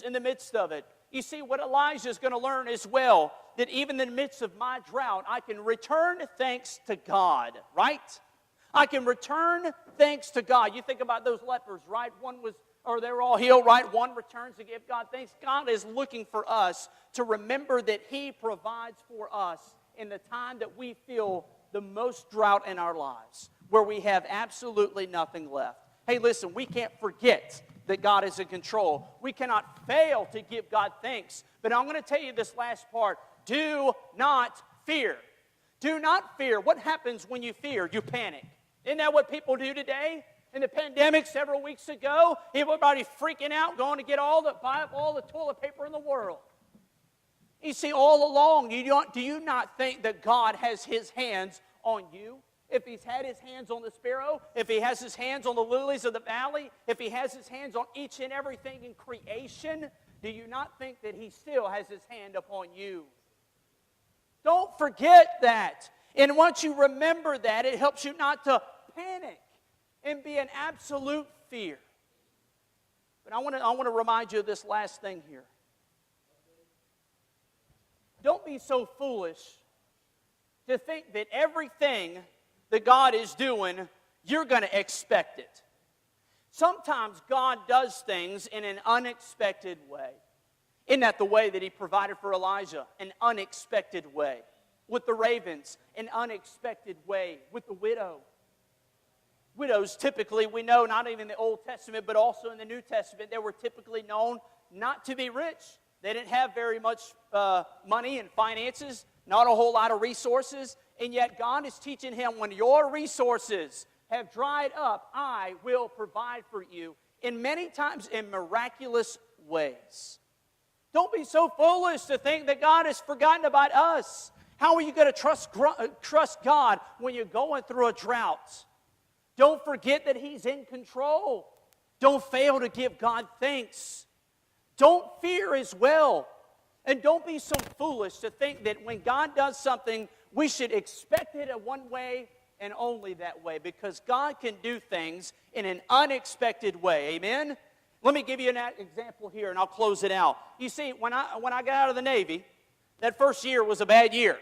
in the midst of it. You see, what Elijah is going to learn as well, that even in the midst of my drought, I can return thanks to God, right? I can return thanks to God. You think about those lepers, right? They were all healed, right? One returns to give God thanks. God is looking for us to remember that He provides for us in the time that we feel the most drought in our lives, where we have absolutely nothing left. Hey, listen, we can't forget that God is in control. We cannot fail to give God thanks. But I'm going to tell you this last part. Do not fear. Do not fear. What happens when you fear? You panic. Isn't that what people do today? In the pandemic several weeks ago, everybody freaking out, going to buy up all the toilet paper in the world. You see, all along, do you not think that God has His hands on you? If He's had His hands on the sparrow, if He has His hands on the lilies of the valley, if He has His hands on each and everything in creation, do you not think that He still has His hand upon you? Don't forget that. And once you remember that, it helps you not to panic and be in absolute fear. But I want to remind you of this last thing here. Don't be so foolish to think that everything that God is doing, you're going to expect it. Sometimes God does things in an unexpected way. Isn't that the way that He provided for Elijah? An unexpected way. With the ravens, an unexpected way. With the widow. Widows typically, we know, not even in the Old Testament, but also in the New Testament, they were typically known not to be rich. They didn't have very much money and finances, not a whole lot of resources. And yet God is teaching him, when your resources have dried up, I will provide for you, in many times in miraculous ways. Don't be so foolish to think that God has forgotten about us. How are you going to trust God when you're going through a drought? Don't forget that He's in control. Don't fail to give God thanks. Don't fear as well. And don't be so foolish to think that when God does something, we should expect it in one way and only that way, because God can do things in an unexpected way. Amen? Let me give you an example here, and I'll close it out. You see, when I got out of the Navy, that first year was a bad year.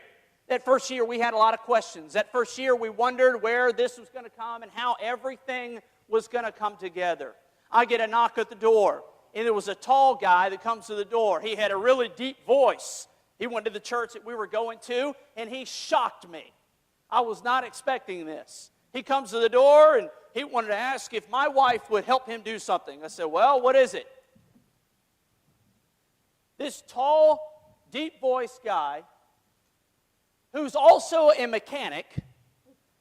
That first year we had a lot of questions. That first year we wondered where this was going to come and how everything was going to come together. I get a knock at the door, and there was a tall guy that comes to the door. He had a really deep voice. He went to the church that we were going to, and he shocked me. I was not expecting this. He comes to the door, and he wanted to ask if my wife would help him do something. I said, well, what is it? This tall, deep-voiced guy, who's also a mechanic,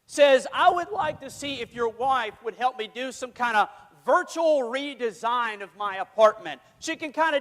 says, I would like to see if your wife would help me do some kind of virtual redesign of my apartment. She can kind of do